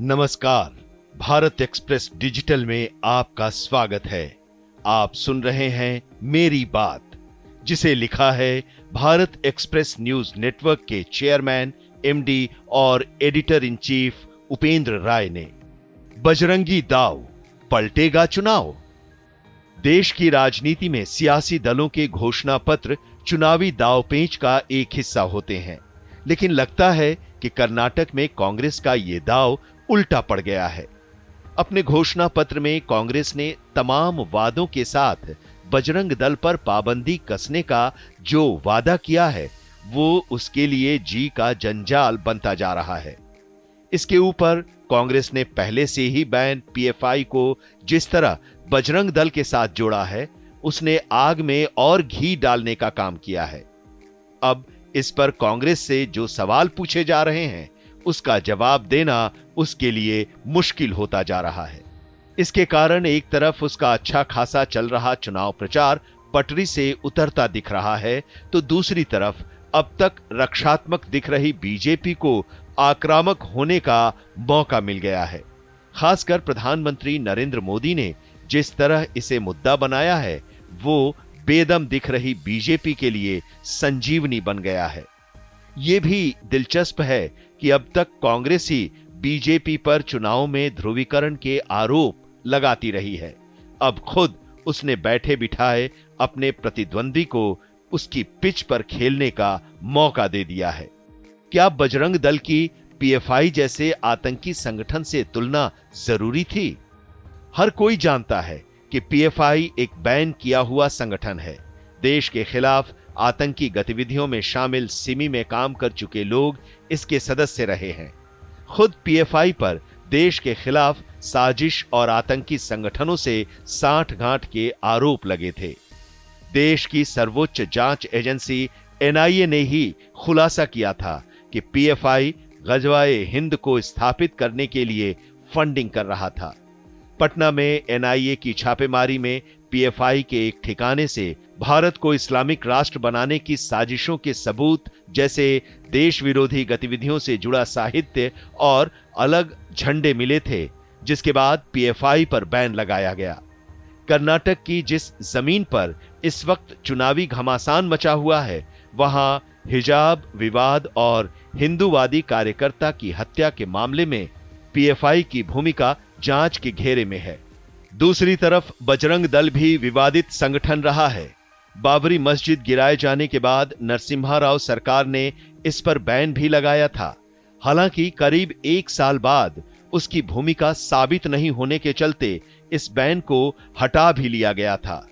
नमस्कार। Bharat express digital में आपका स्वागत है। आप सुन रहे हैं मेरी बात, जिसे लिखा है भारत एक्सप्रेस न्यूज नेटवर्क के चेयरमैन, एमडी और एडिटर इन चीफ उपेंद्र राय ने। बजरंगी दाव, पलटेगा चुनाव। देश की राजनीति में सियासी दलों के घोषणा पत्र चुनावी दांवपेच का एक हिस्सा होते हैं, लेकिन लगता है कि कर्नाटक में कांग्रेस का यह दांव उल्टा पड़ गया है। अपने घोषणा पत्र में कांग्रेस ने तमाम वादों के साथ बजरंग दल पर पाबंदी कसने का जो वादा किया है, वो उसके लिए जी का जंजाल बनता जा रहा है। इसके ऊपर कांग्रेस ने पहले से ही बैन पीएफआई को जिस तरह बजरंग दल के साथ जोड़ा है, उसने आग में और घी डालने का काम किया है। अब इस पर कांग्रेस से जो सवाल पूछे जा रहे हैं, उसका जवाब देना उसके लिए मुश्किल होता जा रहा है। इसके कारण एक तरफ उसका अच्छा खासा चल रहा चुनाव प्रचार पटरी से उतरता दिख रहा है, तो दूसरी तरफ अब तक रक्षात्मक दिख रही बीजेपी को आक्रामक होने का मौका मिल गया है। खासकर प्रधानमंत्री नरेंद्र मोदी ने जिस तरह इसे मुद्दा बनाया है, वो बेदम दिख रही बीजेपी के लिए संजीवनी बन गया है। यह भी दिलचस्प है कि अब तक कांग्रेस ही बीजेपी पर चुनाव में ध्रुवीकरण के आरोप लगाती रही है। अब खुद उसने बैठे बिठाए अपने प्रतिद्वंदी को उसकी पिच पर खेलने का मौका दे दिया है। क्या बजरंग दल की पीएफआई जैसे आतंकी संगठन से तुलना जरूरी थी? हर कोई जानता है कि पीएफआई एक बैन किया हुआ संगठन है। देश के खिलाफ आतंकी गतिविधियों में शामिल सिमी में काम कर चुके लोग इसके सदस्य रहे हैं। खुद पीएफआई पर देश के खिलाफ साजिश और आतंकी संगठनों से साठगांठ के आरोप लगे थे। देश की सर्वोच्च जांच एजेंसी एनआईए ने ही खुलासा किया था कि पीएफआई गजवाए हिंद को स्थापित करने के लिए फंडिंग कर रहा था। पटना में एनआईए की छापेमारी में पीएफआई के एक ठिकाने से भारत को इस्लामिक राष्ट्र बनाने की साजिशों के सबूत जैसे देश विरोधी गतिविधियों से जुड़ा साहित्य और अलग झंडे मिले थे, जिसके बाद पीएफआई पर बैन लगाया गया। कर्नाटक की जिस जमीन पर इस वक्त चुनावी घमासान मचा हुआ है, वहां हिजाब विवाद और हिंदूवादी कार्यकर्ता की हत्या के मामले में पीएफआई की भूमिका जांच के घेरे में है। दूसरी तरफ बजरंग दल भी विवादित संगठन रहा है। बाबरी मस्जिद गिराए जाने के बाद नरसिम्हा राव सरकार ने इस पर बैन भी लगाया था। हालांकि करीब एक साल बाद उसकी भूमिका साबित नहीं होने के चलते इस बैन को हटा भी लिया गया था।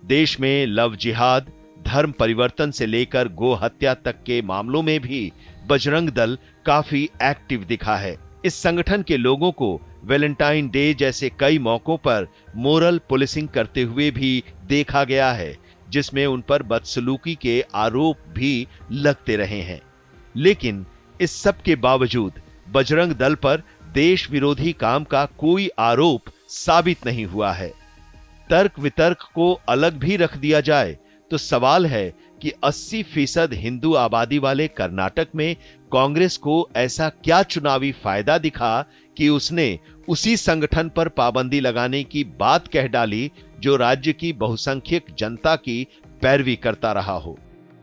देश में लव जिहाद, धर्म परिवर्तन से लेकर गो हत्या तक के मामलों में भी बजरंग दल काफी एक्टिव दिखा है। इस संगठन के लोगों को वैलेंटाइन डे जैसे कई मौकों पर मोरल पुलिसिंग करते हुए भी देखा गया है, जिसमें उन पर बदसलूकी के आरोप भी लगते रहे हैं। लेकिन इस सब के बावजूद बजरंग दल पर देश विरोधी काम का कोई आरोप साबित नहीं हुआ है। तर्क वितर्क को अलग भी रख दिया जाए तो सवाल है कि 80% हिंदू आबादी वाले कर्नाटक में कांग्रेस को ऐसा क्या चुनावी फायदा दिखा कि उसने उसी संगठन पर पाबंदी लगाने की बात कह डाली जो राज्य की बहुसंख्यक जनता की पैरवी करता रहा हो।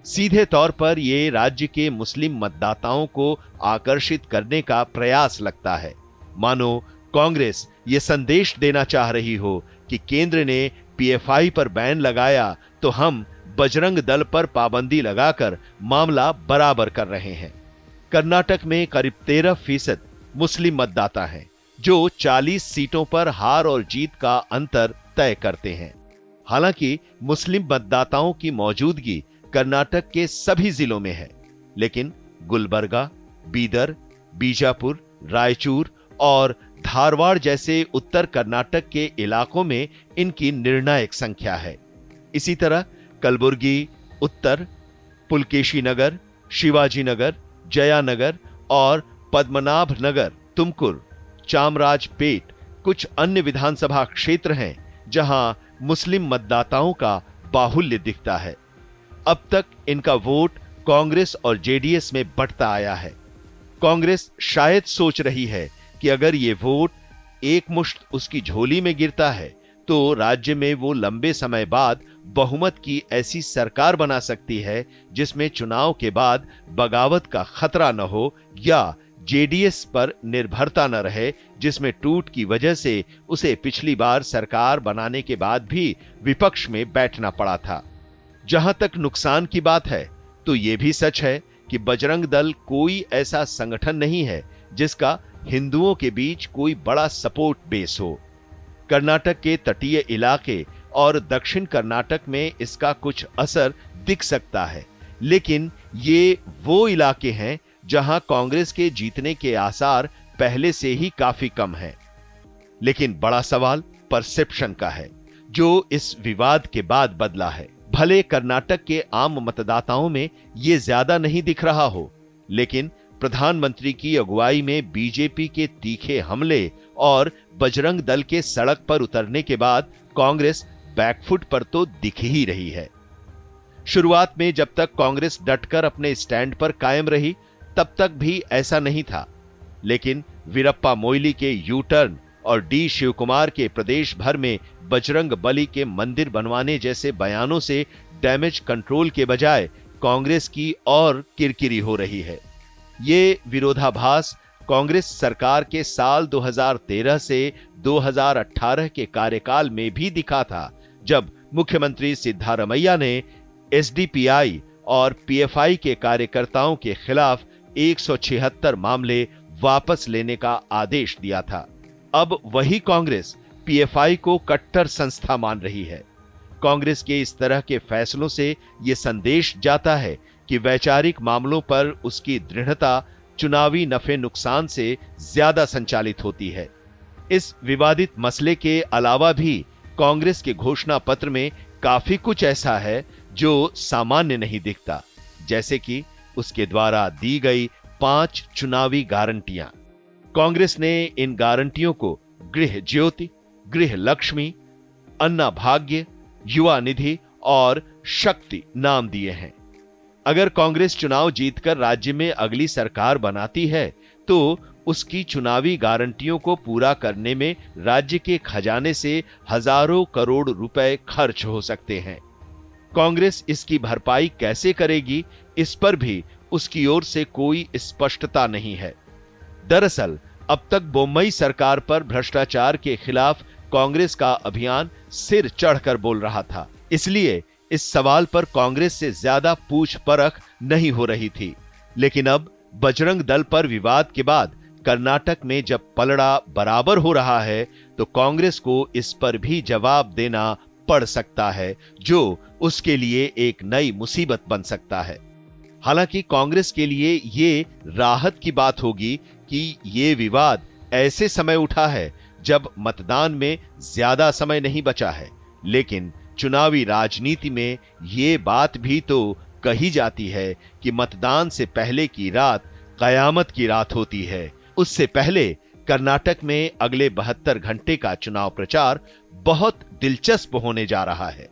सीधे तौर पर यह राज्य के मुस्लिम मतदाताओं को आकर्षित करने का प्रयास लगता है, मानो कांग्रेस यह संदेश देना चाह रही हो कि केंद्र ने पीएफआई पर बैन लगाया तो हम बजरंग दल पर पाबंदी लगाकर मामला बराबर कर रहे हैं। कर्नाटक में करीब 13% मुस्लिम मतदाता हैं, जो 40 सीटों पर हार और जीत का अंतर तय करते हैं। हालांकि मुस्लिम मतदाताओं की मौजूदगी कर्नाटक के सभी जिलों में है, लेकिन गुलबर्गा, बीदर, बीजापुर, रायचूर और धारवाड़ जैसे उत्तर कर्नाटक के इलाकों में इनकी निर्णायक संख्या है। इसी तरह कलबुर्गी, उत्तर, पुलकेशी नगर, शिवाजी नगर, जयानगर और पद्मनाभ नगर, तुमकुर, चामराजपेट कुछ अन्य विधानसभा क्षेत्र हैं जहां मुस्लिम मतदाताओं का बाहुल्य दिखता है। अब तक इनका वोट कांग्रेस और जेडीएस में बंटता आया है। कांग्रेस शायद सोच रही है कि अगर ये वोट एक मुश्त उसकी झोली में गिरता है तो राज्य में वो लंबे समय बाद बहुमत की ऐसी सरकार बना सकती है जिसमें चुनाव के बाद बगावत का खतरा न हो या जेडीएस पर निर्भरता न रहे, जिसमें टूट की वजह से उसे पिछली बार सरकार बनाने के बाद भी विपक्ष में बैठना पड़ा था। जहां तक नुकसान की बात है तो यह भी सच है कि बजरंग दल कोई ऐसा संगठन नहीं है जिसका हिंदुओं के बीच कोई बड़ा सपोर्ट बेस हो। कर्नाटक के तटीय इलाके और दक्षिण कर्नाटक में इसका कुछ असर दिख सकता है, लेकिन ये वो इलाके हैं जहां कांग्रेस के जीतने के आसार पहले से ही काफी कम हैं। लेकिन बड़ा सवाल परसेप्शन का है, जो इस विवाद के बाद बदला है। भले कर्नाटक के आम मतदाताओं में यह ज्यादा नहीं दिख रहा हो, लेकिन प्रधानमंत्री की अगुवाई में बीजेपी के तीखे हमले और बजरंग दल के सड़क पर उतरने के बाद कांग्रेस बैकफुट पर तो दिख ही रही है। शुरुआत में जब तक कांग्रेस डटकर अपने स्टैंड पर कायम रही तब तक भी ऐसा नहीं था, लेकिन वीरप्पा मोइली के यू टर्न और डी शिवकुमार के प्रदेश भर में बजरंग बली के मंदिर बनवाने जैसे बयानों से डैमेज कंट्रोल के बजाय कांग्रेस की और किरकिरी हो रही है। ये विरोधाभास कांग्रेस सरकार के साल 2013 से 2018 के कार्यकाल में भी दिखा था, जब मुख्यमंत्री सिद्धारमैया ने एसडीपीआई और पीएफआई के कार्यकर्ताओं के खिलाफ 176 मामले वापस लेने का आदेश दिया था। अब वही कांग्रेस पीएफआई को कट्टर संस्था मान रही है। कांग्रेस के इस तरह के फैसलों से यह संदेश जाता है कि वैचारिक मामलों पर उसकी दृढ़ता चुनावी नफे नुकसान से ज्यादा संचालित होती है। इस विवादित मसले के अलावा भी कांग्रेस के घोषणा पत्र में काफी कुछ ऐसा है जो सामान्य नहीं दिखता, जैसे कि उसके द्वारा दी गई 5 चुनावी गारंटियां। कांग्रेस ने इन गारंटियों को गृह ज्योति, गृह लक्ष्मी, अन्ना भाग्य, युवा निधि और शक्ति नाम दिए हैं। अगर कांग्रेस चुनाव जीतकर राज्य में अगली सरकार बनाती है तो उसकी चुनावी गारंटियों को पूरा करने में राज्य के खजाने से हजारों करोड़ रुपए खर्च हो सकते हैं। कांग्रेस इसकी भरपाई कैसे करेगी, इस पर भी उसकी ओर से कोई स्पष्टता नहीं है। दरअसल अब तक बोम्मई सरकार पर भ्रष्टाचार के खिलाफ कांग्रेस का अभियान सिर चढ़कर बोल रहा था, इसलिए इस सवाल पर कांग्रेस से ज्यादा पूछ परख नहीं हो रही थी। लेकिन अब बजरंग दल पर विवाद के बाद कर्नाटक में जब पलड़ा बराबर हो रहा है तो कांग्रेस को इस पर भी जवाब देना पड़ सकता है, जो उसके लिए एक नई मुसीबत बन सकता है। हालांकि कांग्रेस के लिए ये राहत की बात होगी कि ये विवाद ऐसे समय उठा है जब मतदान में ज्यादा समय नहीं बचा है, लेकिन चुनावी राजनीति में ये बात भी तो कही जाती है कि मतदान से पहले की रात कयामत की रात होती है। उससे पहले कर्नाटक में अगले 72 घंटे का चुनाव प्रचार बहुत दिलचस्प होने जा रहा है।